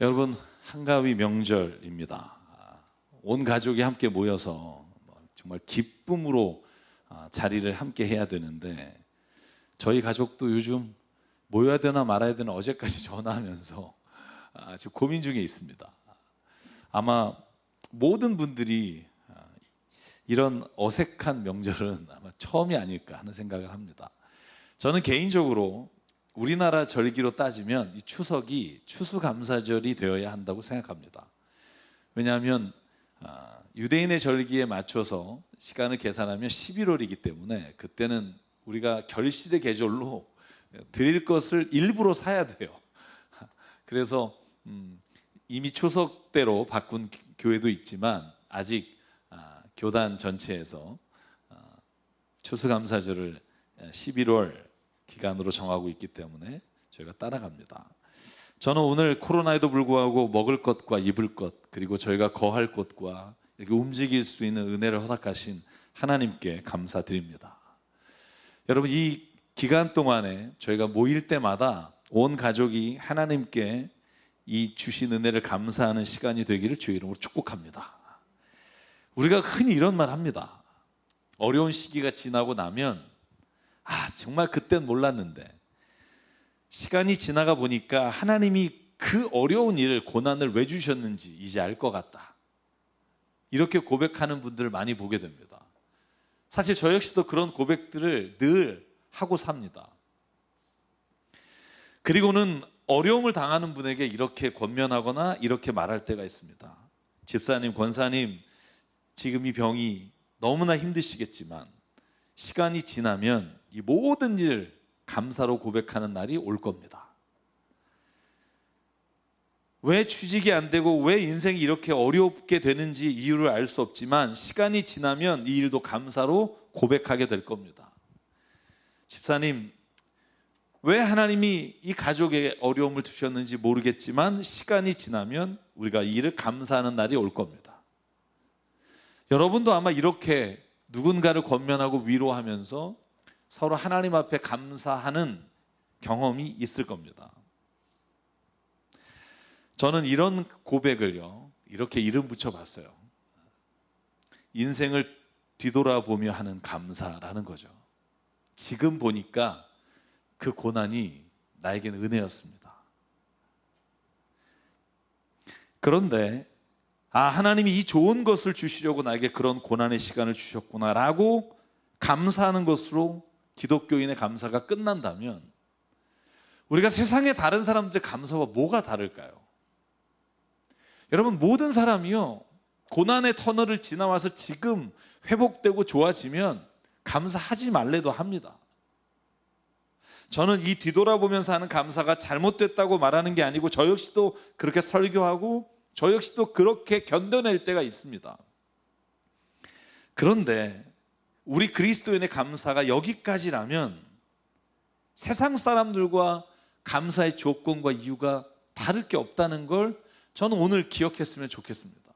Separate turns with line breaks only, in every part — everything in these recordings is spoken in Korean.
여러분, 한가위 명절입니다. 온 가족이 함께 모여서 정말 기쁨으로 자리를 함께 해야 되는데, 저희 가족도 요즘 모여야 되나 말아야 되나 어제까지 전화하면서 지금 고민 중에 있습니다. 아마 모든 분들이 이런 어색한 명절은 아마 처음이 아닐까 하는 생각을 합니다. 저는 개인적으로 우리나라 절기로 따지면 이 추석이 추수감사절이 되어야 한다고 생각합니다. 왜냐하면 유대인의 절기에 맞춰서 시간을 계산하면 11월이기 때문에 그때는 우리가 결실의 계절로 드릴 것을 일부러 사야 돼요. 그래서 이미 추석대로 바꾼 교회도 있지만 아직 교단 전체에서 추수감사절을 11월 기간으로 정하고 있기 때문에 저희가 따라갑니다. 저는 오늘 코로나에도 불구하고 먹을 것과 입을 것, 그리고 저희가 거할 곳과 이렇게 움직일 수 있는 은혜를 허락하신 하나님께 감사드립니다. 여러분, 이 기간 동안에 저희가 모일 때마다 온 가족이 하나님께 이 주신 은혜를 감사하는 시간이 되기를 주의 이름으로 축복합니다. 우리가 흔히 이런 말 합니다. 어려운 시기가 지나고 나면 정말 그땐 몰랐는데 시간이 지나가 보니까 하나님이 그 어려운 일을, 고난을 왜 주셨는지 이제 알 것 같다, 이렇게 고백하는 분들을 많이 보게 됩니다. 사실 저 역시도 그런 고백들을 늘 하고 삽니다. 그리고는 어려움을 당하는 분에게 이렇게 권면하거나 이렇게 말할 때가 있습니다. 집사님, 권사님, 지금 이 병이 너무나 힘드시겠지만 시간이 지나면 이 모든 일을 감사로 고백하는 날이 올 겁니다. 왜 취직이 안 되고 왜 인생이 이렇게 어렵게 되는지 이유를 알 수 없지만 시간이 지나면 이 일도 감사로 고백하게 될 겁니다. 집사님, 왜 하나님이 이 가족에 어려움을 주셨는지 모르겠지만 시간이 지나면 우리가 이 일을 감사하는 날이 올 겁니다. 여러분도 아마 이렇게 누군가를 권면하고 위로하면서 서로 하나님 앞에 감사하는 경험이 있을 겁니다. 저는 이런 고백을요, 이렇게 이름 붙여봤어요. 인생을 뒤돌아보며 하는 감사라는 거죠. 지금 보니까 그 고난이 나에게는 은혜였습니다. 그런데 하나님이 이 좋은 것을 주시려고 나에게 그런 고난의 시간을 주셨구나라고 감사하는 것으로 기독교인의 감사가 끝난다면 우리가 세상의 다른 사람들의 감사와 뭐가 다를까요? 여러분, 모든 사람이요, 고난의 터널을 지나와서 지금 회복되고 좋아지면 감사하지 말래도 합니다. 저는 이 뒤돌아보면서 하는 감사가 잘못됐다고 말하는 게 아니고 저 역시도 그렇게 설교하고 저 역시도 그렇게 견뎌낼 때가 있습니다. 그런데 우리 그리스도인의 감사가 여기까지라면 세상 사람들과 감사의 조건과 이유가 다를 게 없다는 걸 저는 오늘 기억했으면 좋겠습니다.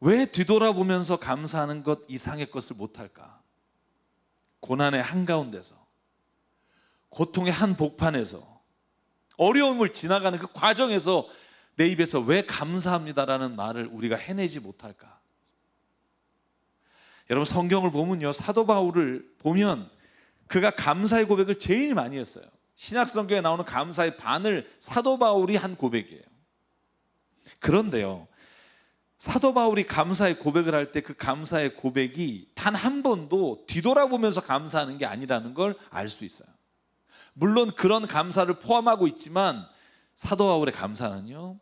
왜 뒤돌아보면서 감사하는 것 이상의 것을 못할까? 고난의 한가운데서, 고통의 한 복판에서, 어려움을 지나가는 그 과정에서 내 입에서 왜 감사합니다라는 말을 우리가 해내지 못할까? 여러분, 성경을 보면요, 사도 바울을 보면 그가 감사의 고백을 제일 많이 했어요. 신약 성경에 나오는 감사의 반을 사도 바울이 한 고백이에요. 그런데요, 사도 바울이 감사의 고백을 할 때 그 감사의 고백이 단 한 번도 뒤돌아보면서 감사하는 게 아니라는 걸 알 수 있어요. 물론 그런 감사를 포함하고 있지만 사도 바울의 감사는요,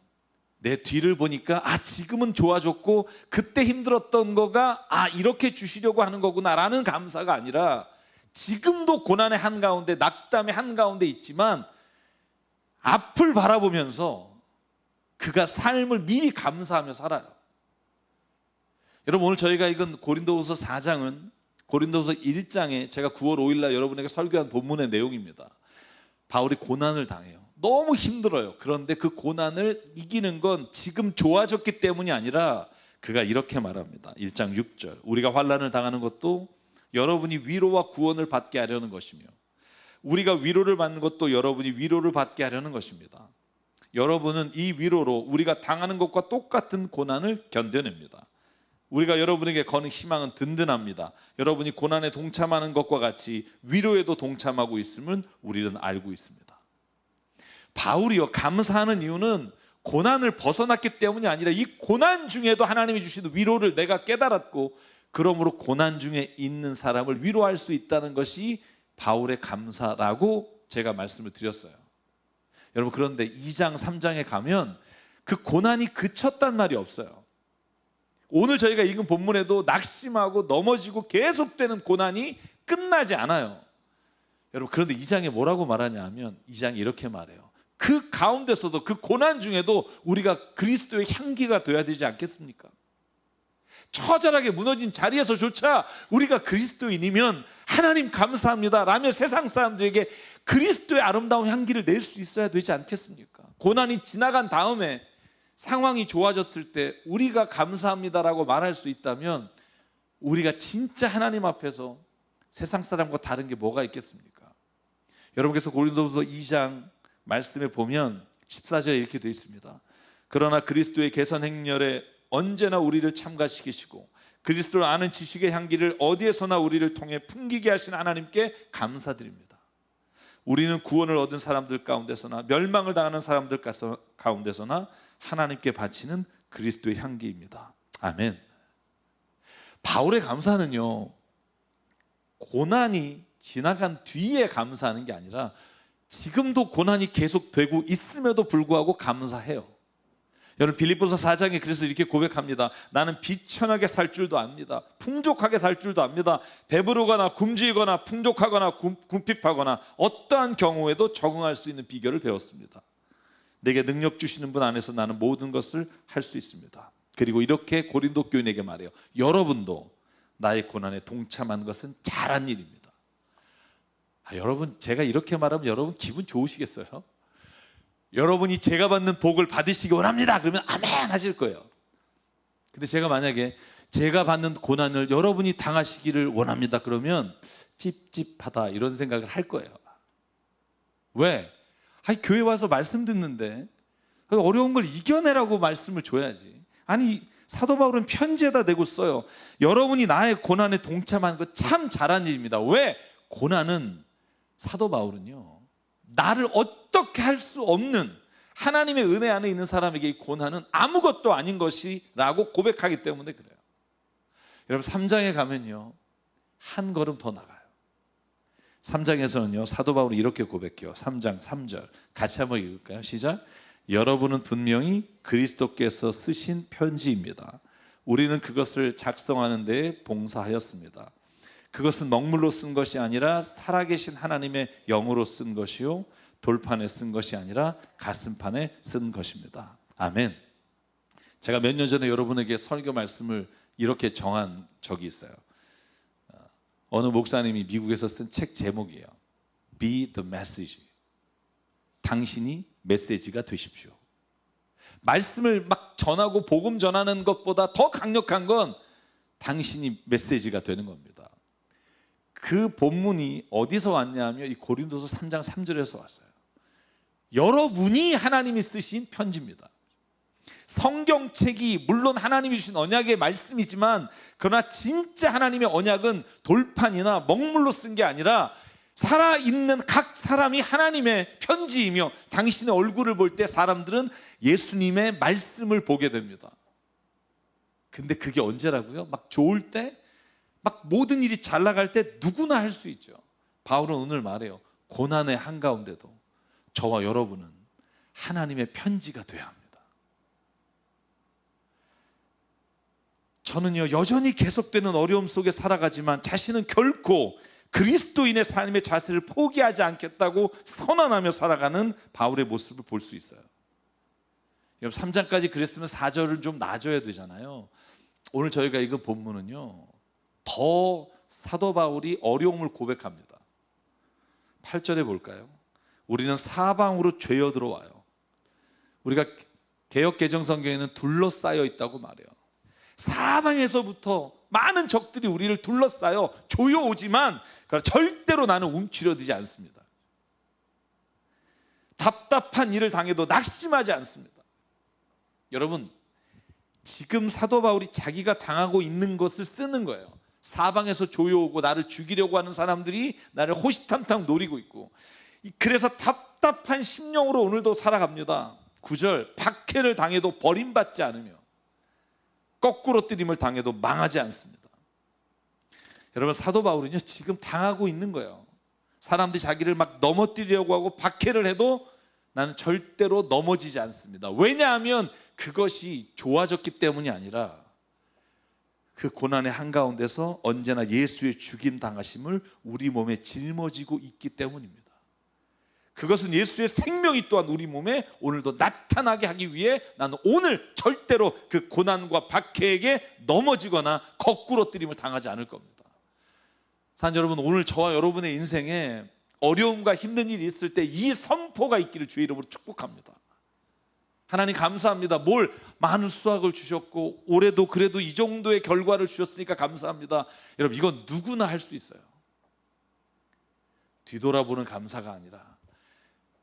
내 뒤를 보니까 지금은 좋아졌고 그때 힘들었던 거가 이렇게 주시려고 하는 거구나라는 감사가 아니라 지금도 고난의 한가운데, 낙담의 한가운데 있지만 앞을 바라보면서 그가 삶을 미리 감사하며 살아요. 여러분, 오늘 저희가 읽은 고린도후서 4장은 고린도후서 1장에 제가 9월 5일 날 여러분에게 설교한 본문의 내용입니다. 바울이 고난을 당해요. 너무 힘들어요. 그런데 그 고난을 이기는 건 지금 좋아졌기 때문이 아니라 그가 이렇게 말합니다. 1장 6절, 우리가 환난을 당하는 것도 여러분이 위로와 구원을 받게 하려는 것이며 우리가 위로를 받는 것도 여러분이 위로를 받게 하려는 것입니다. 여러분은 이 위로로 우리가 당하는 것과 똑같은 고난을 견뎌냅니다. 우리가 여러분에게 거는 희망은 든든합니다. 여러분이 고난에 동참하는 것과 같이 위로에도 동참하고 있음을 우리는 알고 있습니다. 바울이요, 감사하는 이유는 고난을 벗어났기 때문이 아니라 이 고난 중에도 하나님이 주시는 위로를 내가 깨달았고, 그러므로 고난 중에 있는 사람을 위로할 수 있다는 것이 바울의 감사라고 제가 말씀을 드렸어요. 여러분, 그런데 2장 3장에 가면 그 고난이 그쳤단 말이 없어요. 오늘 저희가 읽은 본문에도 낙심하고 넘어지고 계속되는 고난이 끝나지 않아요. 여러분, 그런데 2장에 뭐라고 말하냐 하면 2장이 이렇게 말해요. 그 가운데서도, 그 고난 중에도 우리가 그리스도의 향기가 되어야 되지 않겠습니까? 처절하게 무너진 자리에서조차 우리가 그리스도인이면 하나님 감사합니다 라며 세상 사람들에게 그리스도의 아름다운 향기를 낼 수 있어야 되지 않겠습니까? 고난이 지나간 다음에 상황이 좋아졌을 때 우리가 감사합니다라고 말할 수 있다면 우리가 진짜 하나님 앞에서 세상 사람과 다른 게 뭐가 있겠습니까? 여러분께서 고린도후서 2장 말씀에 보면 14절에 이렇게 되어 있습니다. 그러나 그리스도의 개선 행렬에 언제나 우리를 참가시키시고 그리스도를 아는 지식의 향기를 어디에서나 우리를 통해 풍기게 하신 하나님께 감사드립니다. 우리는 구원을 얻은 사람들 가운데서나 멸망을 당하는 사람들 가운데서나 하나님께 바치는 그리스도의 향기입니다. 아멘. 바울의 감사는요, 고난이 지나간 뒤에 감사하는 게 아니라 지금도 고난이 계속되고 있음에도 불구하고 감사해요. 여러분, 빌립보서 4장에 그래서 이렇게 고백합니다. 나는 비천하게 살 줄도 압니다. 풍족하게 살 줄도 압니다. 배부르거나 굶주리거나 풍족하거나 궁핍하거나 어떠한 경우에도 적응할 수 있는 비결을 배웠습니다. 내게 능력 주시는 분 안에서 나는 모든 것을 할 수 있습니다. 그리고 이렇게 고린도 교인에게 말해요. 여러분도 나의 고난에 동참한 것은 잘한 일입니다. 여러분, 제가 이렇게 말하면 여러분 기분 좋으시겠어요? 여러분이 제가 받는 복을 받으시기 원합니다 그러면 아멘 하실 거예요. 근데 제가 만약에 제가 받는 고난을 여러분이 당하시기를 원합니다 그러면 찝찝하다 이런 생각을 할 거예요. 왜? 아니, 교회 와서 말씀 듣는데 어려운 걸 이겨내라고 말씀을 줘야지. 아니, 사도 바울은 편지에다 대고 써요. 여러분이 나의 고난에 동참하는 거 참 잘한 일입니다. 왜? 고난은, 사도 바울은요, 나를 어떻게 할 수 없는 하나님의 은혜 안에 있는 사람에게 이 고난은 아무것도 아닌 것이라고 고백하기 때문에 그래요. 여러분, 3장에 가면요 한 걸음 더 나가요. 3장에서는요 사도 바울이 이렇게 고백해요. 3장 3절 같이 한번 읽을까요? 시작. 여러분은 분명히 그리스도께서 쓰신 편지입니다. 우리는 그것을 작성하는 데 봉사하였습니다. 그것은 먹물로 쓴 것이 아니라 살아계신 하나님의 영으로 쓴 것이요 돌판에 쓴 것이 아니라 가슴판에 쓴 것입니다. 아멘. 제가 몇 년 전에 여러분에게 설교 말씀을 이렇게 정한 적이 있어요. 어느 목사님이 미국에서 쓴 책 제목이에요. Be the message. 당신이 메시지가 되십시오. 말씀을 막 전하고 복음 전하는 것보다 더 강력한 건 당신이 메시지가 되는 겁니다. 그 본문이 어디서 왔냐면 이 고린도서 3장 3절에서 왔어요. 여러분이 하나님이 쓰신 편지입니다. 성경책이 물론 하나님이 주신 언약의 말씀이지만 그러나 진짜 하나님의 언약은 돌판이나 먹물로 쓴 게 아니라 살아있는 각 사람이 하나님의 편지이며 당신의 얼굴을 볼 때 사람들은 예수님의 말씀을 보게 됩니다. 근데 그게 언제라고요? 막 좋을 때, 막 모든 일이 잘 나갈 때 누구나 할 수 있죠. 바울은 오늘 말해요. 고난의 한가운데도 저와 여러분은 하나님의 편지가 돼야 합니다. 저는요 여전히 계속되는 어려움 속에 살아가지만 자신은 결코 그리스도인의 삶의 자세를 포기하지 않겠다고 선언하며 살아가는 바울의 모습을 볼 수 있어요. 3장까지 그랬으면 4절은 좀 나아져야 되잖아요. 오늘 저희가 읽은 본문은요 더 사도 바울이 어려움을 고백합니다. 8절에 볼까요? 우리는 사방으로 죄어 들어와요. 우리가 개역개정성경에는 둘러싸여 있다고 말해요. 사방에서부터 많은 적들이 우리를 둘러싸여 조여오지만 절대로 나는 움츠려들지 않습니다. 답답한 일을 당해도 낙심하지 않습니다. 여러분, 지금 사도 바울이 자기가 당하고 있는 것을 쓰는 거예요. 사방에서 조여오고 나를 죽이려고 하는 사람들이 나를 호시탐탐 노리고 있고, 그래서 답답한 심령으로 오늘도 살아갑니다. 9절, 박해를 당해도 버림받지 않으며 거꾸로 뜨림을 당해도 망하지 않습니다. 여러분, 사도 바울은요 지금 당하고 있는 거예요. 사람들이 자기를 막 넘어뜨리려고 하고 박해를 해도 나는 절대로 넘어지지 않습니다. 왜냐하면 그것이 좋아졌기 때문이 아니라 그 고난의 한가운데서 언제나 예수의 죽임 당하심을 우리 몸에 짊어지고 있기 때문입니다. 그것은 예수의 생명이 또한 우리 몸에 오늘도 나타나게 하기 위해 나는 오늘 절대로 그 고난과 박해에게 넘어지거나 거꾸로 뜨림을 당하지 않을 겁니다. 사랑하는 여러분, 오늘 저와 여러분의 인생에 어려움과 힘든 일이 있을 때 이 선포가 있기를 주의 이름으로 축복합니다. 하나님 감사합니다. 많은 수확을 주셨고 올해도 그래도 이 정도의 결과를 주셨으니까 감사합니다. 여러분, 이건 누구나 할 수 있어요. 뒤돌아보는 감사가 아니라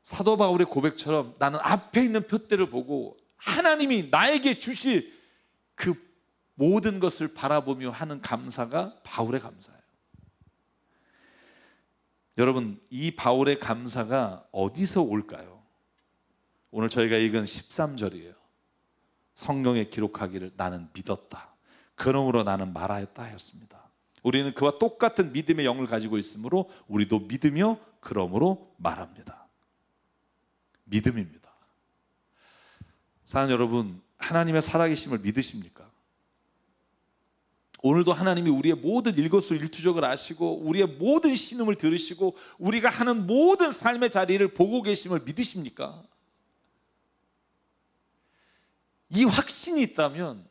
사도 바울의 고백처럼 나는 앞에 있는 표대를 보고 하나님이 나에게 주실 그 모든 것을 바라보며 하는 감사가 바울의 감사예요. 여러분, 이 바울의 감사가 어디서 올까요? 오늘 저희가 읽은 13절이에요. 성경에 기록하기를 나는 믿었다, 그러므로 나는 말하였다 하였습니다. 우리는 그와 똑같은 믿음의 영을 가지고 있으므로 우리도 믿으며 그러므로 말합니다. 믿음입니다. 사랑하는 여러분, 하나님의 살아계심을 믿으십니까? 오늘도 하나님이 우리의 모든 일거수일투족을 아시고 우리의 모든 신음을 들으시고 우리가 하는 모든 삶의 자리를 보고 계심을 믿으십니까? 이 확신이 있다면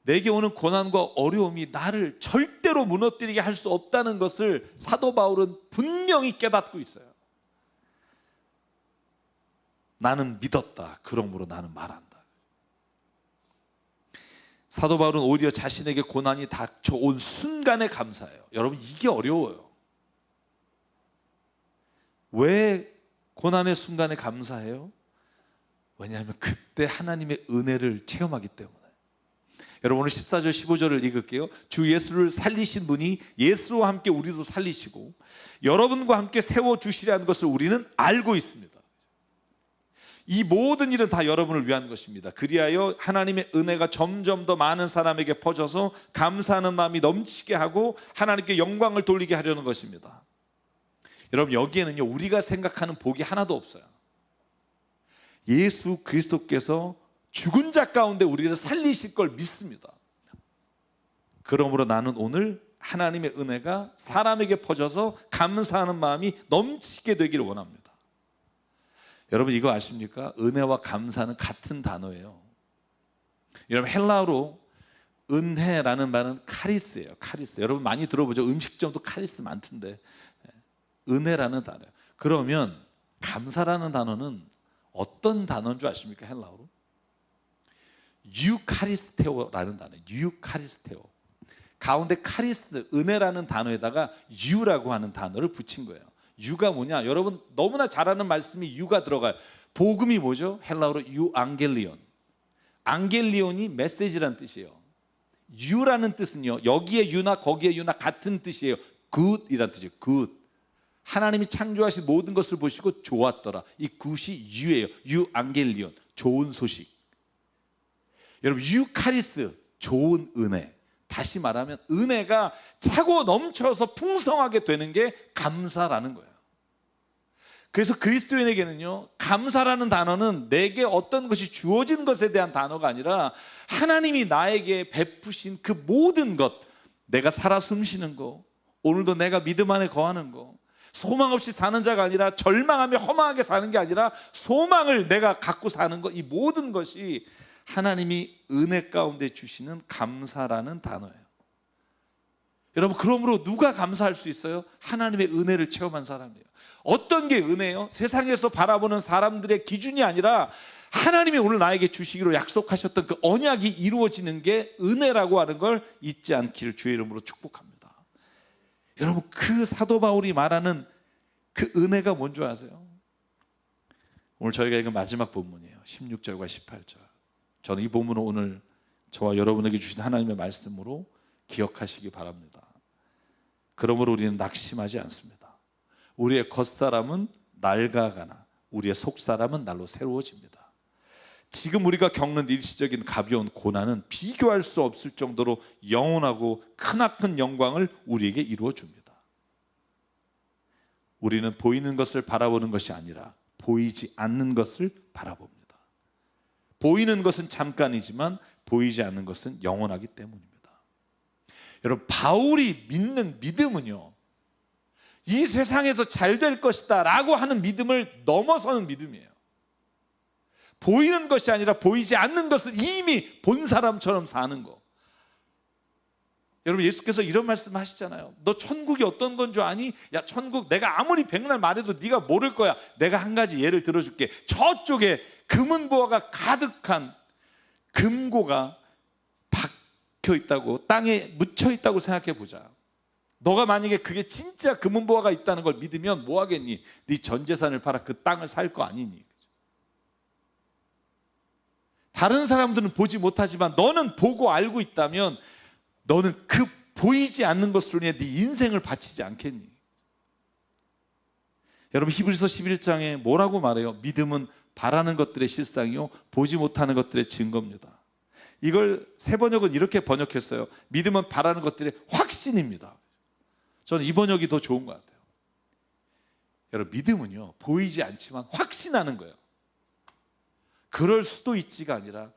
내게 오는 고난과 어려움이 나를 절대로 무너뜨리게 할 수 없다는 것을 사도 바울은 분명히 깨닫고 있어요. 나는 믿었다, 그러므로 나는 말한다. 사도 바울은 오히려 자신에게 고난이 닥쳐온 순간에 감사해요. 여러분, 이게 어려워요. 왜 고난의 순간에 감사해요? 왜냐하면 그때 하나님의 은혜를 체험하기 때문에. 여러분, 오늘 14절 15절을 읽을게요. 주 예수를 살리신 분이 예수와 함께 우리도 살리시고 여러분과 함께 세워주시라는 것을 우리는 알고 있습니다. 이 모든 일은 다 여러분을 위한 것입니다. 그리하여 하나님의 은혜가 점점 더 많은 사람에게 퍼져서 감사하는 마음이 넘치게 하고 하나님께 영광을 돌리게 하려는 것입니다. 여러분, 여기에는요 우리가 생각하는 복이 하나도 없어요. 예수 그리스도께서 죽은 자 가운데 우리를 살리실 걸 믿습니다. 그러므로 나는 오늘 하나님의 은혜가 사람에게 퍼져서 감사하는 마음이 넘치게 되기를 원합니다. 여러분, 이거 아십니까? 은혜와 감사는 같은 단어예요. 여러분, 헬라어로 은혜라는 말은 카리스예요. 카리스. 여러분 많이 들어보죠? 음식점도 카리스 많던데. 은혜라는 단어예요. 그러면 감사라는 단어는 어떤 단어인 줄 아십니까? 헬라어로 유카리스테오라는 단어예요. 유카리스테오. 가운데 카리스, 은혜라는 단어에다가 유라고 하는 단어를 붙인 거예요. 유가 뭐냐? 여러분 너무나 잘 아는 말씀이 유가 들어가요. 복음이 뭐죠? 헬라어로 유앙겔리온. 앙겔리온이 메시지란 뜻이에요. 유라는 뜻은요, 여기에 유나 거기에 유나 같은 뜻이에요. 굿이란 뜻이에요. 굿. 하나님이 창조하신 모든 것을 보시고 좋았더라. 이 굿이 유예요. 유앙겔리온, 좋은 소식. 여러분, 유카리스, 좋은 은혜. 다시 말하면 은혜가 차고 넘쳐서 풍성하게 되는 게 감사라는 거예요. 그래서 그리스도인에게는요, 감사라는 단어는 내게 어떤 것이 주어진 것에 대한 단어가 아니라 하나님이 나에게 베푸신 그 모든 것, 내가 살아 숨쉬는 거, 오늘도 내가 믿음 안에 거하는 거, 소망 없이 사는 자가 아니라 절망하며 허망하게 사는 게 아니라 소망을 내가 갖고 사는 것, 이 모든 것이 하나님이 은혜 가운데 주시는 감사라는 단어예요. 여러분, 그러므로 누가 감사할 수 있어요? 하나님의 은혜를 체험한 사람이에요. 어떤 게 은혜예요? 세상에서 바라보는 사람들의 기준이 아니라 하나님이 오늘 나에게 주시기로 약속하셨던 그 언약이 이루어지는 게 은혜라고 하는 걸 잊지 않기를 주의 이름으로 축복합니다. 여러분, 그 사도 바울이 말하는 그 은혜가 뭔지 아세요? 오늘 저희가 읽은 마지막 본문이에요. 16절과 18절. 저는 이 본문을 오늘 저와 여러분에게 주신 하나님의 말씀으로 기억하시기 바랍니다. 그러므로 우리는 낙심하지 않습니다. 우리의 겉사람은 낡아가나 우리의 속사람은 날로 새로워집니다. 지금 우리가 겪는 일시적인 가벼운 고난은 비교할 수 없을 정도로 영원하고 크나큰 영광을 우리에게 이루어 줍니다. 우리는 보이는 것을 바라보는 것이 아니라 보이지 않는 것을 바라봅니다. 보이는 것은 잠깐이지만 보이지 않는 것은 영원하기 때문입니다. 여러분, 바울이 믿는 믿음은요, 이 세상에서 잘 될 것이다 라고 하는 믿음을 넘어서는 믿음이에요. 보이는 것이 아니라 보이지 않는 것을 이미 본 사람처럼 사는 거. 여러분, 예수께서 이런 말씀 하시잖아요. 너 천국이 어떤 건 줄 아니? 야, 천국 내가 아무리 백날 말해도 네가 모를 거야. 내가 한 가지 예를 들어줄게. 저쪽에 금은보화가 가득한 금고가 박혀 있다고, 땅에 묻혀 있다고 생각해 보자. 너가 만약에 그게 진짜 금은보화가 있다는 걸 믿으면 뭐 하겠니? 네 전 재산을 팔아 그 땅을 살 거 아니니? 다른 사람들은 보지 못하지만 너는 보고 알고 있다면 너는 그 보이지 않는 것으로 인해 네 인생을 바치지 않겠니? 여러분, 히브리서 11장에 뭐라고 말해요? 믿음은 바라는 것들의 실상이요 보지 못하는 것들의 증거입니다. 이걸 새 번역은 이렇게 번역했어요. 믿음은 바라는 것들의 확신입니다. 저는 이 번역이 더 좋은 것 같아요. 여러분, 믿음은요 보이지 않지만 확신하는 거예요. 그럴 수도 있지가 아니라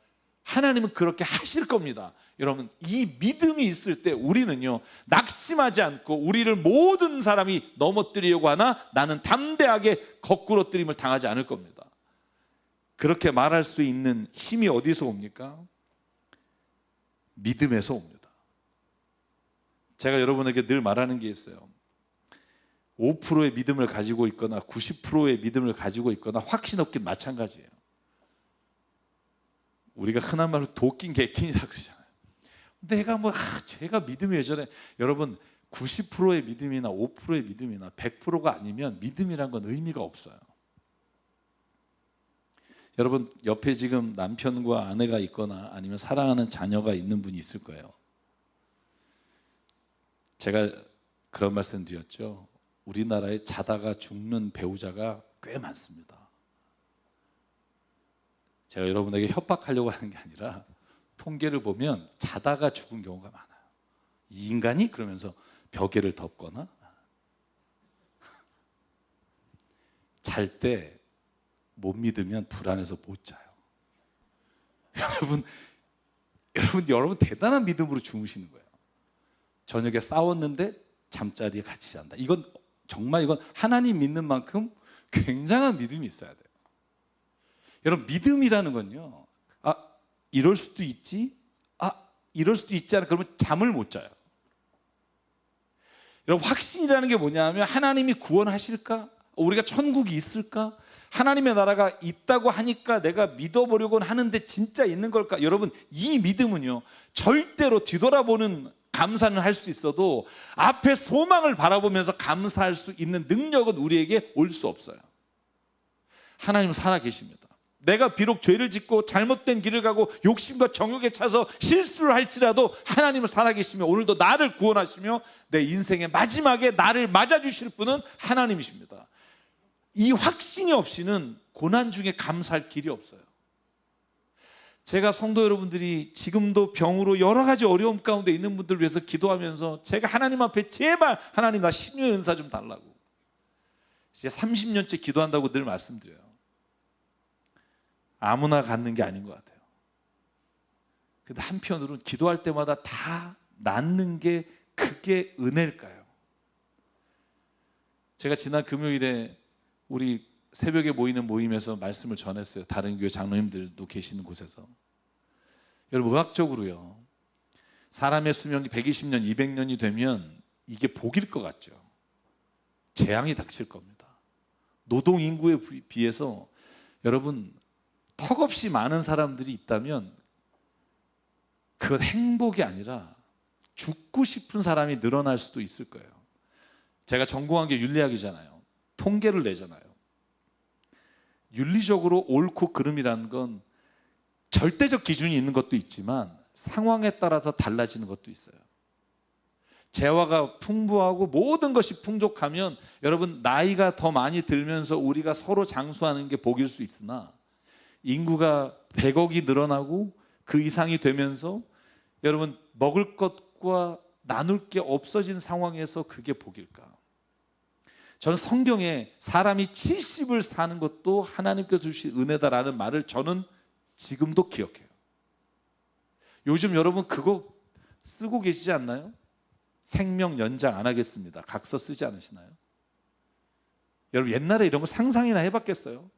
하나님은 그렇게 하실 겁니다. 여러분, 이 믿음이 있을 때 우리는요 낙심하지 않고 우리를 모든 사람이 넘어뜨리려고 하나 나는 담대하게 거꾸로뜨림을 당하지 않을 겁니다. 그렇게 말할 수 있는 힘이 어디서 옵니까? 믿음에서 옵니다. 제가 여러분에게 늘 말하는 게 있어요. 5%의 믿음을 가지고 있거나 90%의 믿음을 가지고 있거나 확신 없긴 마찬가지예요. 우리가 흔한 말로 도낀 개낀이라고 그러잖아요. 내가 제가 믿음이 왜 저래? 여러분, 90%의 믿음이나 5%의 믿음이나 100%가 아니면 믿음이란 건 의미가 없어요. 여러분, 옆에 지금 남편과 아내가 있거나 아니면 사랑하는 자녀가 있는 분이 있을 거예요. 제가 그런 말씀 드렸죠. 우리나라에 자다가 죽는 배우자가 꽤 많습니다. 제가 여러분에게 협박하려고 하는 게 아니라 통계를 보면 자다가 죽은 경우가 많아요. 이 인간이? 그러면서 벽에를 덮거나 잘 때 못 믿으면 불안해서 못 자요. 여러분 대단한 믿음으로 주무시는 거예요. 저녁에 싸웠는데 잠자리에 같이 잔다. 이건 하나님 믿는 만큼 굉장한 믿음이 있어야 돼요. 여러분, 믿음이라는 건요, 이럴 수도 있지, 이럴 수도 있지 않아. 그러면 잠을 못 자요. 여러분, 확신이라는 게 뭐냐면 하나님이 구원하실까? 우리가 천국이 있을까? 하나님의 나라가 있다고 하니까 내가 믿어보려고는 하는데 진짜 있는 걸까? 여러분, 이 믿음은요 절대로 뒤돌아보는 감사는 할 수 있어도 앞에 소망을 바라보면서 감사할 수 있는 능력은 우리에게 올 수 없어요. 하나님은 살아계십니다. 내가 비록 죄를 짓고 잘못된 길을 가고 욕심과 정욕에 차서 실수를 할지라도 하나님은 살아계시며 오늘도 나를 구원하시며 내 인생의 마지막에 나를 맞아주실 분은 하나님이십니다. 이 확신이 없이는 고난 중에 감사할 길이 없어요. 제가 성도 여러분들이 지금도 병으로 여러 가지 어려움 가운데 있는 분들을 위해서 기도하면서 제가 하나님 앞에 제발 하나님 나 신유의 은사 좀 달라고 이제 30년째 기도한다고 늘 말씀드려요. 아무나 갖는 게 아닌 것 같아요. 근데 한편으로는 기도할 때마다 다 낫는 게 그게 은혜일까요? 제가 지난 금요일에 우리 새벽에 모이는 모임에서 말씀을 전했어요. 다른 교회 장로님들도 계시는 곳에서. 여러분, 의학적으로요 사람의 수명이 120년, 200년이 되면 이게 복일 것 같죠. 재앙이 닥칠 겁니다. 노동 인구에 비해서 여러분 턱없이 많은 사람들이 있다면 그건 행복이 아니라 죽고 싶은 사람이 늘어날 수도 있을 거예요. 제가 전공한 게 윤리학이잖아요. 통계를 내잖아요. 윤리적으로 옳고 그름이라는 건 절대적 기준이 있는 것도 있지만 상황에 따라서 달라지는 것도 있어요. 재화가 풍부하고 모든 것이 풍족하면 여러분 나이가 더 많이 들면서 우리가 서로 장수하는 게 복일 수 있으나 인구가 100억이 늘어나고 그 이상이 되면서 여러분 먹을 것과 나눌 게 없어진 상황에서 그게 복일까? 저는 성경에 사람이 70을 사는 것도 하나님께서 주신 은혜다라는 말을 저는 지금도 기억해요. 요즘 여러분 그거 쓰고 계시지 않나요? 생명 연장 안 하겠습니다. 각서 쓰지 않으시나요? 여러분 옛날에 이런 거 상상이나 해봤겠어요?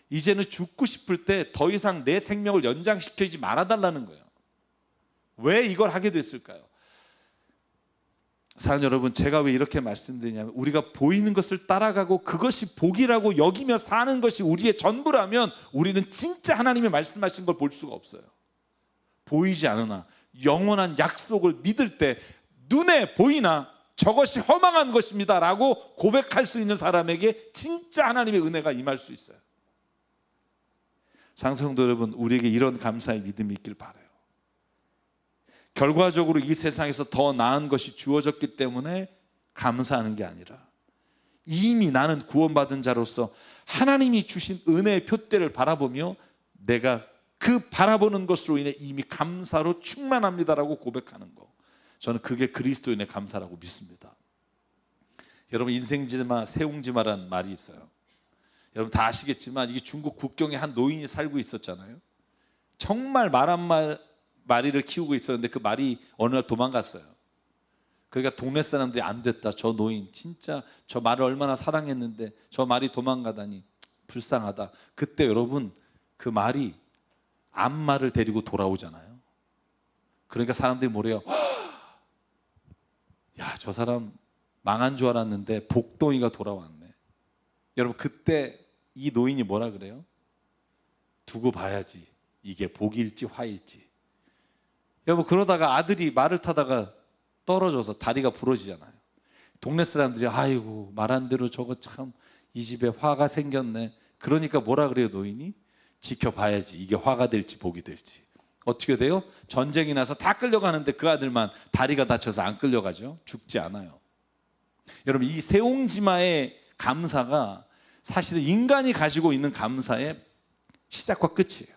이제는 죽고 싶을 때 더 이상 내 생명을 연장시키지 말아달라는 거예요. 왜 이걸 하게 됐을까요? 사랑하는 여러분, 제가 왜 이렇게 말씀드리냐면 우리가 보이는 것을 따라가고 그것이 복이라고 여기며 사는 것이 우리의 전부라면 우리는 진짜 하나님이 말씀하신 걸 볼 수가 없어요. 보이지 않으나 영원한 약속을 믿을 때 눈에 보이나 저것이 허망한 것입니다 라고 고백할 수 있는 사람에게 진짜 하나님의 은혜가 임할 수 있어요. 장성도 여러분, 우리에게 이런 감사의 믿음이 있길 바라요. 결과적으로 이 세상에서 더 나은 것이 주어졌기 때문에 감사하는 게 아니라 이미 나는 구원받은 자로서 하나님이 주신 은혜의 표대를 바라보며 내가 그 바라보는 것으로 인해 이미 감사로 충만합니다라고 고백하는 거, 저는 그게 그리스도인의 감사라고 믿습니다. 여러분 인생지마 세옹지마라는 말이 있어요. 여러분 다 아시겠지만 이게 중국 국경에 한 노인이 살고 있었잖아요. 정말 말 한 마리를 키우고 있었는데 그 말이 어느 날 도망갔어요. 그러니까 동네 사람들이 안 됐다, 저 노인 진짜 저 말을 얼마나 사랑했는데 저 말이 도망가다니 불쌍하다. 그때 여러분 그 말이 암말을 데리고 돌아오잖아요. 그러니까 사람들이 뭐래요? 야, 저 사람 망한 줄 알았는데 복덩이가 돌아왔네. 여러분 그때 이 노인이 뭐라 그래요? 두고 봐야지 이게 복일지 화일지. 여러분 그러다가 아들이 말을 타다가 떨어져서 다리가 부러지잖아요. 동네 사람들이 아이고 말한 대로 저거 참 이 집에 화가 생겼네. 그러니까 뭐라 그래요 노인이? 지켜봐야지 이게 화가 될지 복이 될지. 어떻게 돼요? 전쟁이 나서 다 끌려가는데 그 아들만 다리가 다쳐서 안 끌려가죠. 죽지 않아요. 여러분 이 세옹지마의 감사가 사실은 인간이 가지고 있는 감사의 시작과 끝이에요.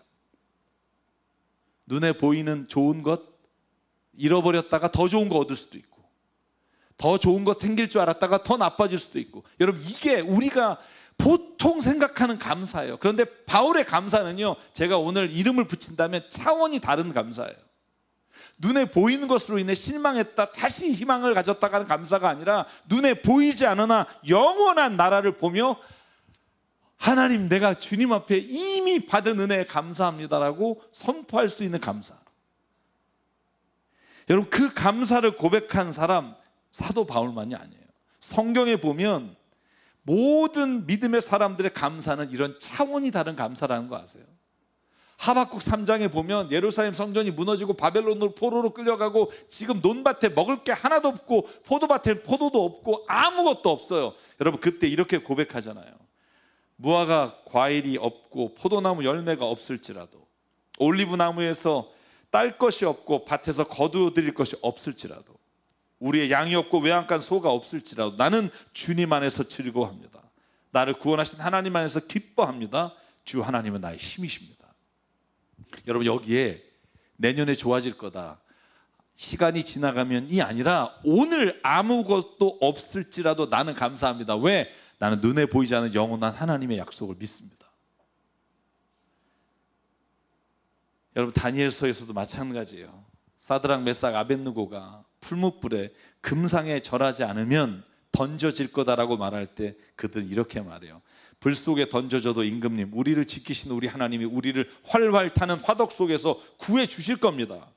눈에 보이는 좋은 것 잃어버렸다가 더 좋은 거 얻을 수도 있고, 더 좋은 것 생길 줄 알았다가 더 나빠질 수도 있고, 여러분 이게 우리가 보통 생각하는 감사예요. 그런데 바울의 감사는요, 제가 오늘 이름을 붙인다면 차원이 다른 감사예요. 눈에 보이는 것으로 인해 실망했다 다시 희망을 가졌다가 하는 감사가 아니라 눈에 보이지 않으나 영원한 나라를 보며 하나님 내가 주님 앞에 이미 받은 은혜에 감사합니다라고 선포할 수 있는 감사. 여러분 그 감사를 고백한 사람 사도 바울만이 아니에요. 성경에 보면 모든 믿음의 사람들의 감사는 이런 차원이 다른 감사라는 거 아세요? 하박국 3장에 보면 예루살렘 성전이 무너지고 바벨론으로 포로로 끌려가고 지금 논밭에 먹을 게 하나도 없고 포도밭에 포도도 없고 아무것도 없어요. 여러분 그때 이렇게 고백하잖아요. 무화과 과일이 없고 포도나무 열매가 없을지라도, 올리브나무에서 딸 것이 없고 밭에서 거두어들일 것이 없을지라도, 우리의 양이 없고 외양간 소가 없을지라도 나는 주님 안에서 즐거워합니다. 나를 구원하신 하나님 안에서 기뻐합니다. 주 하나님은 나의 힘이십니다. 여러분 여기에 내년에 좋아질 거다, 시간이 지나가면이 아니라 오늘 아무것도 없을지라도 나는 감사합니다. 왜? 나는 눈에 보이지 않는 영원한 하나님의 약속을 믿습니다. 여러분 다니엘서에서도 마찬가지예요. 사드락 메삭 아벳느고가 풀무불에 금상에 절하지 않으면 던져질 거다라고 말할 때 그들은 이렇게 말해요. 불 속에 던져져도 임금님, 우리를 지키시는 우리 하나님이 우리를 활활 타는 화덕 속에서 구해 주실 겁니다.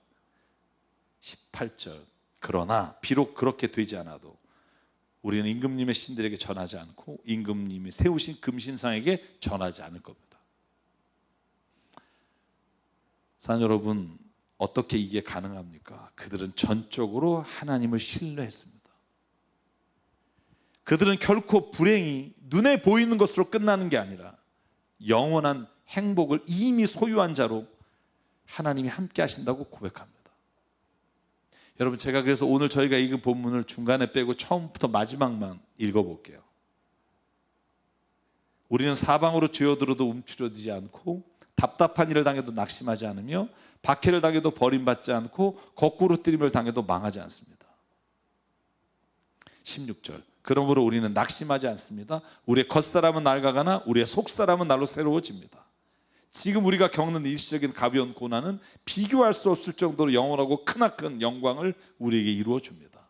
18절, 그러나 비록 그렇게 되지 않아도 우리는 임금님의 신들에게 전하지 않고 임금님이 세우신 금신상에게 전하지 않을 겁니다. 사랑 여러분, 어떻게 이게 가능합니까? 그들은 전적으로 하나님을 신뢰했습니다. 그들은 결코 불행이 눈에 보이는 것으로 끝나는 게 아니라 영원한 행복을 이미 소유한 자로 하나님이 함께 하신다고 고백합니다. 여러분, 제가 그래서 오늘 저희가 읽은 본문을 중간에 빼고 처음부터 마지막만 읽어볼게요. 우리는 사방으로 죄어들어도 움츠러들지 않고 답답한 일을 당해도 낙심하지 않으며 박해를 당해도 버림받지 않고 거꾸로 뜨림을 당해도 망하지 않습니다. 16절, 그러므로 우리는 낙심하지 않습니다. 우리의 겉사람은 낡아가나 우리의 속사람은 날로 새로워집니다. 지금 우리가 겪는 일시적인 가벼운 고난은 비교할 수 없을 정도로 영원하고 크나큰 영광을 우리에게 이루어 줍니다.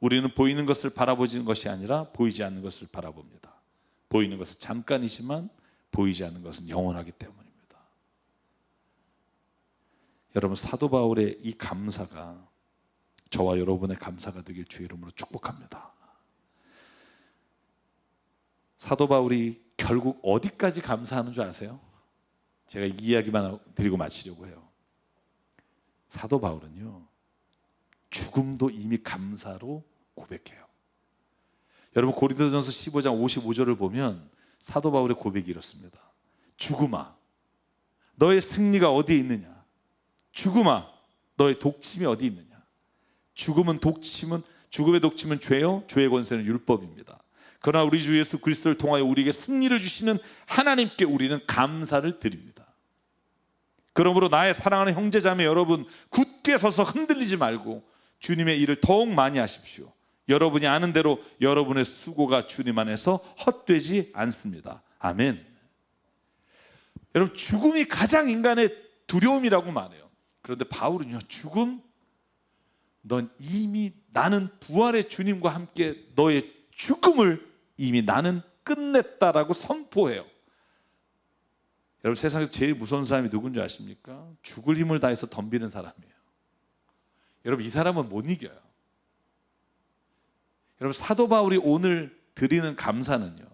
우리는 보이는 것을 바라보는 것이 아니라 보이지 않는 것을 바라봅니다. 보이는 것은 잠깐이지만 보이지 않는 것은 영원하기 때문입니다. 여러분, 사도 바울의 이 감사가 저와 여러분의 감사가 되길 주의 이름으로 축복합니다. 사도 바울이 결국 어디까지 감사하는 줄 아세요? 제가 이 이야기만 드리고 마치려고 해요. 사도 바울은요, 죽음도 이미 감사로 고백해요. 여러분, 고린도전서 15장 55절을 보면 사도 바울의 고백이 이렇습니다. 죽음아, 너의 승리가 어디에 있느냐? 죽음아, 너의 독침이 어디 있느냐? 죽음의 독침은 죄요, 죄의 권세는 율법입니다. 그러나 우리 주 예수 그리스도를 통하여 우리에게 승리를 주시는 하나님께 우리는 감사를 드립니다. 그러므로 나의 사랑하는 형제자매 여러분, 굳게 서서 흔들리지 말고 주님의 일을 더욱 많이 하십시오. 여러분이 아는 대로 여러분의 수고가 주님 안에서 헛되지 않습니다. 아멘. 여러분, 죽음이 가장 인간의 두려움이라고 말해요. 그런데 바울은요, 죽음, 넌 이미 나는 부활의 주님과 함께 너의 죽음을 이미 나는 끝냈다라고 선포해요. 여러분, 세상에서 제일 무서운 사람이 누군지 아십니까? 죽을 힘을 다해서 덤비는 사람이에요. 여러분, 이 사람은 못 이겨요. 여러분, 사도 바울이 오늘 드리는 감사는요,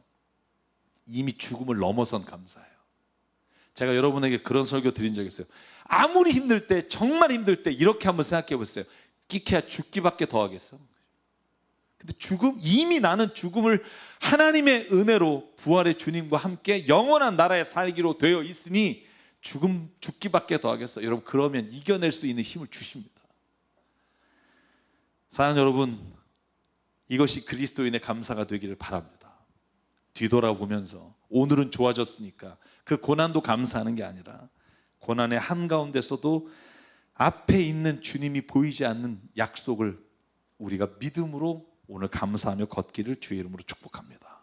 이미 죽음을 넘어선 감사예요. 제가 여러분에게 그런 설교 드린 적이 있어요. 아무리 힘들 때, 정말 힘들 때 이렇게 한번 생각해 보세요. 끼케야 죽기밖에 더 하겠어? 근데 이미 나는 죽음을 하나님의 은혜로 부활의 주님과 함께 영원한 나라에 살기로 되어 있으니 죽기밖에 더 하겠어? 여러분, 그러면 이겨낼 수 있는 힘을 주십니다. 사랑하는 여러분, 이것이 그리스도인의 감사가 되기를 바랍니다. 뒤돌아보면서 오늘은 좋아졌으니까 그 고난도 감사하는 게 아니라 고난의 한가운데서도 앞에 있는 주님이 보이지 않는 약속을 우리가 믿음으로 오늘 감사하며 걷기를 주의 이름으로 축복합니다.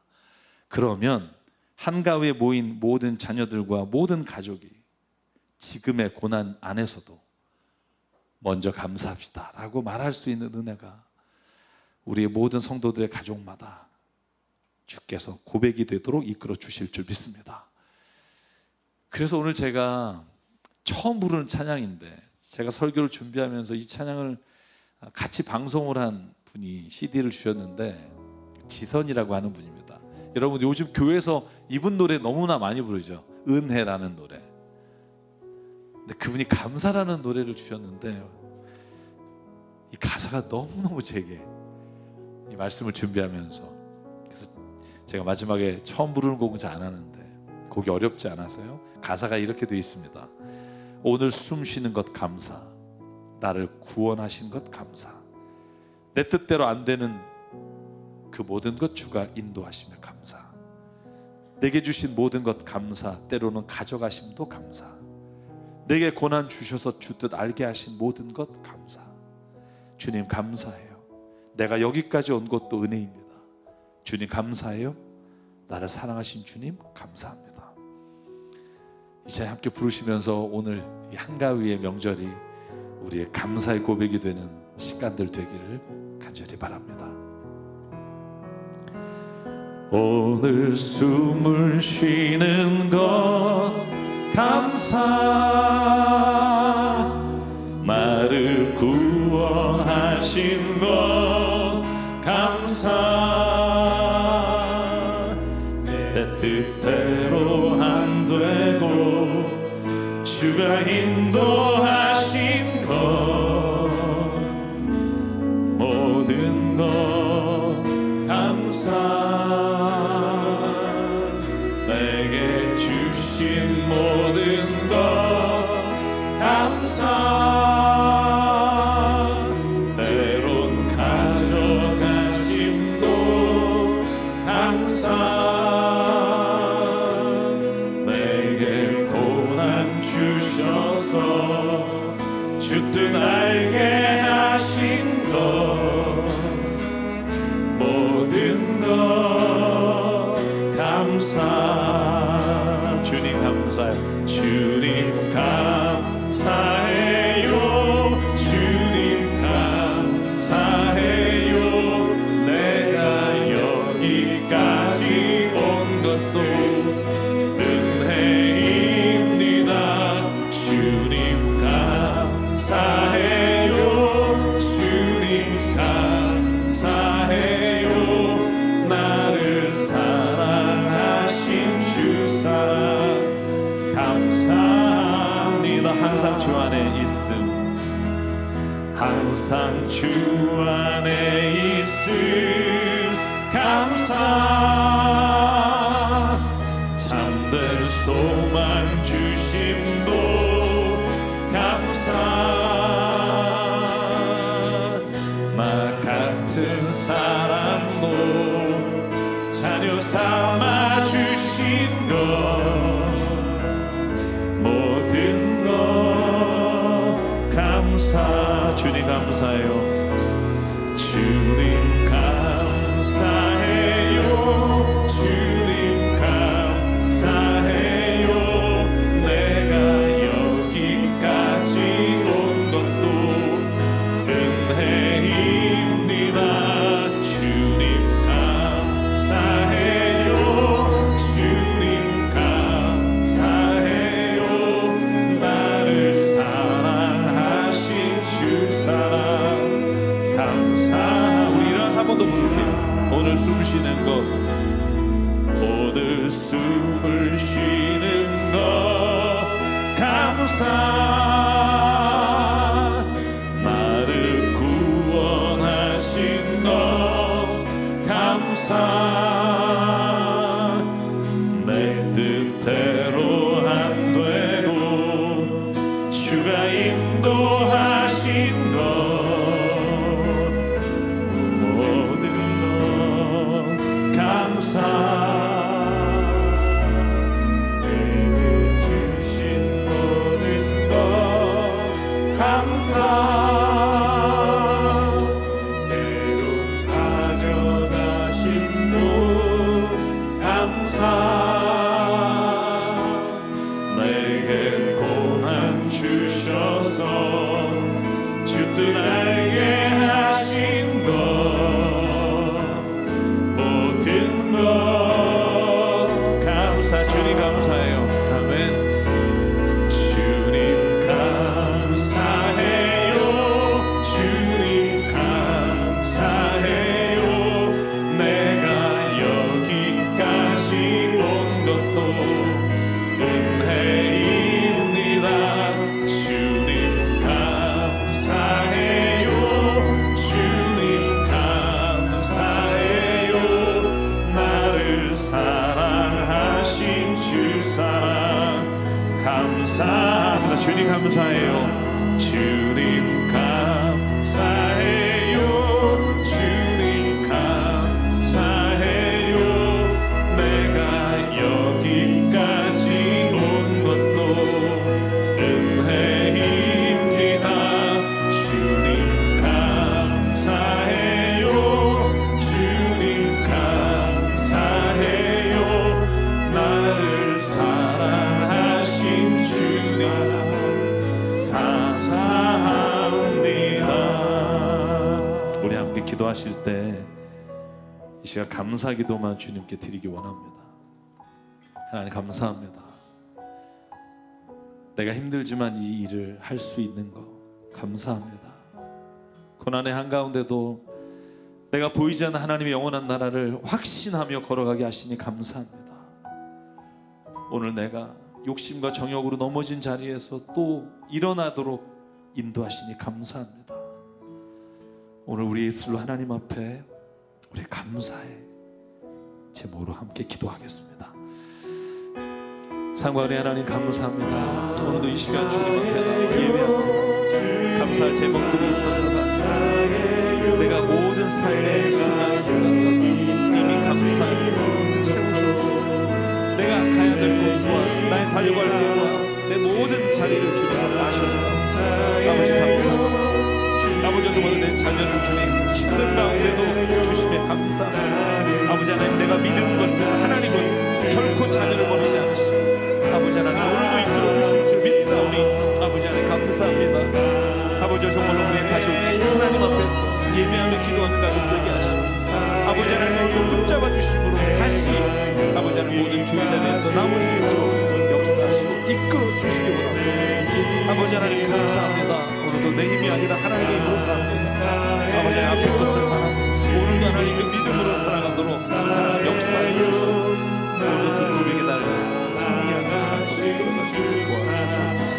그러면 한가위에 모인 모든 자녀들과 모든 가족이 지금의 고난 안에서도 먼저 감사합시다 라고 말할 수 있는 은혜가 우리의 모든 성도들의 가족마다 주께서 고백이 되도록 이끌어 주실 줄 믿습니다. 그래서 오늘 제가 처음 부르는 찬양인데, 제가 설교를 준비하면서 이 찬양을 같이 방송을 한 분이 CD를 주셨는데, 지선이라고 하는 분입니다. 여러분, 요즘 교회에서 이분 노래 너무나 많이 부르죠. 은혜라는 노래. 근데 그분이 감사라는 노래를 주셨는데, 이 가사가 너무너무 제게 이 말씀을 준비하면서, 그래서 제가 마지막에 처음 부르는 곡은 잘 안 하는데 곡이 어렵지 않아서요, 가사가 이렇게 되어 있습니다. 오늘 숨 쉬는 것 감사, 나를 구원하신 것 감사, 내 뜻대로 안 되는 그 모든 것 주가 인도하시며 감사, 내게 주신 모든 것 감사, 때로는 가져가심도 감사, 내게 고난 주셔서 주뜻 알게 하신 모든 것 감사. 주님 감사해요. 내가 여기까지 온 것도 은혜입니다. 주님 감사해요. 나를 사랑하신 주님 감사합니다. 이제 함께 부르시면서 오늘 이 한가위의 명절이 우리의 감사의 고백이 되는 시간들 되기를 간절히 바랍니다. 오늘 숨을 쉬는 것 감사, 나를 구원하신 것 감사, 내 뜻대로 안 되고 주가 인도하신 것 모든 것 감사. 내게 주신 모든 것 감사. 때론 가져가심도 감사. 내게 고난 주셔서 주뜻 알게 하신 것 모든 것 감사. 주님 감사해요. 주님 감사해요. 주님 감사해요. 내가 여기까지 온 것도 은혜입니다. 주님 감사해요. 주님 감사해요. 나를 사랑하신 주사랑 감사합니다. 항상 주 안에 있음, 항상 주 안에 있음 감사. 잠들 소망 주심도 감사. 나 같은 사람도 자녀 삼아 주신 것 모든 것 감사. 주님 감사해요. 주님 감사해요. 주님 감사해요. 내가 여기까지 온 것도 은혜입니다. 주님 감사해요. 주님 감사해요. 나를 사랑하신 주사랑 감사. 우리 일어나서 한 번 더 부를게요. 오늘 숨 쉬는 것, 오늘 숨을 쉬는 것 감사. 나를 구원하신 것 감사. 내 뜻대로 안 되고 주가 인도하신 것 모든 것 감사. 내게 주신 모든 것 감사. 때론 가져가심도 감사. 내게 고난 주셔서 주뜻 알게 하신 것 모든 것 감사. 주님 감사해요. 아멘. 주님 감사해요. 주님 감사해요. 내가 여기까지 온 것도 은혜입니다. 주님 감사해요. 주님 감사해요. 나를 사랑하신 주사랑 감사합니다. 주님 감사해요. 주님 감사해요. 주님 감사해요. 내가 여기까지 온 것도 은혜입니다. 주님 감사해요. 주님 감사해요. 나를 사랑하신 주님 감사합니다. 우리 함께 기도하실 때 이 시간 감사 기도만 주님께 드리기 원합니다. 하나님 감사합니다. 내가 힘들지만 이 일을 할 수 있는 거 감사합니다. 고난의 한가운데도 내가 보이지 않는 하나님의 영원한 나라를 확신하며 걸어가게 하시니 감사합니다. 오늘 내가 욕심과 정욕으로 넘어진 자리에서 또 일어나도록 인도하시니 감사합니다. 오늘 우리 입술로 하나님 앞에 우리 감사의 제목으로 함께 기도하겠습니다. 상관의 하나님 감사합니다. 오늘도 이 시간 주님 앞에 예배합니다. 감사할 제목들이 있어서가 내가 모든 삶의 순간 순간 이미 감사함으로 채우셨습니다. 내가 가야 될 곳과 나의 달려갈 길과 내 모든 자리를 주님 앞에 아셨습니다. 아버지 감사합니다. 아버지 오늘 내 자녀를 주님 힘든 가운데도 주심에 감사합니다. 아버지 하나님 내가 믿은 것은 하나님은 결코 자녀를 버리지 않으시고 아버지 하나님 오늘도 이끌어 주실 줄 믿사오니 아버지 하나님 감사합니다. 아버지 정말로 우리의 가족이 하나님 앞에서 예배하며 기도하는 가족 되게 하시고 아버지 하나님 오늘도 붙잡아 주심으로 다시 아버지 하나님 모든 주의 자리에서 남을 수 있도록 역사하시고 이끌어 주시기 원합니다. 아버지 하나님 감사합니다. 오늘도 내 힘이 아니라 하나님의 힘으로 삽니다. 아버지 하나님 앞에 것을 바라고 오늘도 하나님의 믿음으로 살아가도록 하나님 역사해 주시고 오늘도 그 고백의 날을 승리하며 살아가도록 이끌어가시고 도와주시옵소서.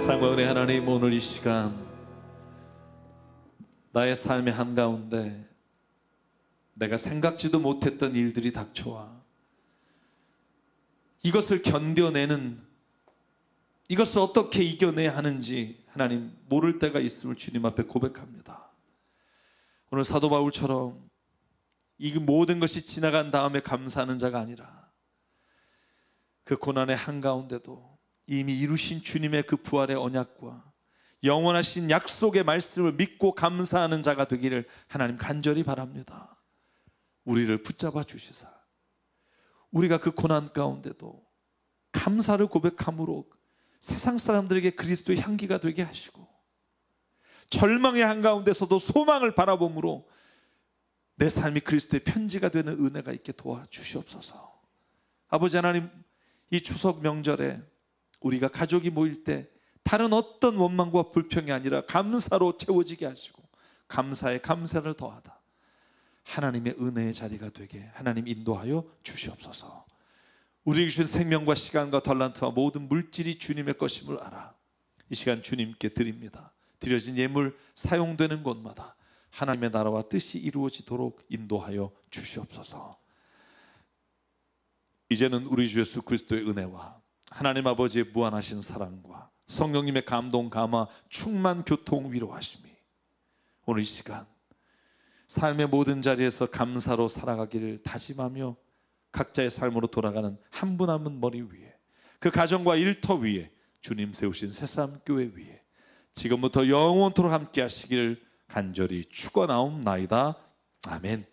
사랑과 은혜 하나님, 오늘 이 시간 나의 삶의 한가운데 내가 생각지도 못했던 일들이 닥쳐와 이것을 견뎌내는, 이것을 어떻게 이겨내야 하는지 하나님 모를 때가 있음을 주님 앞에 고백합니다. 오늘 사도 바울처럼 이 모든 것이 지나간 다음에 감사하는 자가 아니라 그 고난의 한가운데도 이미 이루신 주님의 그 부활의 언약과 영원하신 약속의 말씀을 믿고 감사하는 자가 되기를 하나님 간절히 바랍니다. 우리를 붙잡아 주시사 우리가 그 고난 가운데도 감사를 고백함으로 세상 사람들에게 그리스도의 향기가 되게 하시고 절망의 한가운데서도 소망을 바라봄으로 내 삶이 그리스도의 편지가 되는 은혜가 있게 도와주시옵소서. 아버지 하나님, 이 추석 명절에 우리가 가족이 모일 때 다른 어떤 원망과 불평이 아니라 감사로 채워지게 하시고 감사에 감사를 더하다 하나님의 은혜의 자리가 되게 하나님 인도하여 주시옵소서. 우리에게 주신 생명과 시간과 덜란트와 모든 물질이 주님의 것임을 알아 이 시간 주님께 드립니다. 드려진 예물 사용되는 곳마다 하나님의 나라와 뜻이 이루어지도록 인도하여 주시옵소서. 이제는 우리 주 예수 그리스도의 은혜와 하나님 아버지의 무한하신 사랑과 성령님의 감동 감화 충만 교통 위로하심이 오늘 이 시간 삶의 모든 자리에서 감사로 살아가기를 다짐하며 각자의 삶으로 돌아가는 한 분 한 분 머리 위에 그 가정과 일터 위에 주님 세우신 새삼 교회 위에 지금부터 영원토록 함께 하시기를 간절히 축원하옵나이다. 아멘.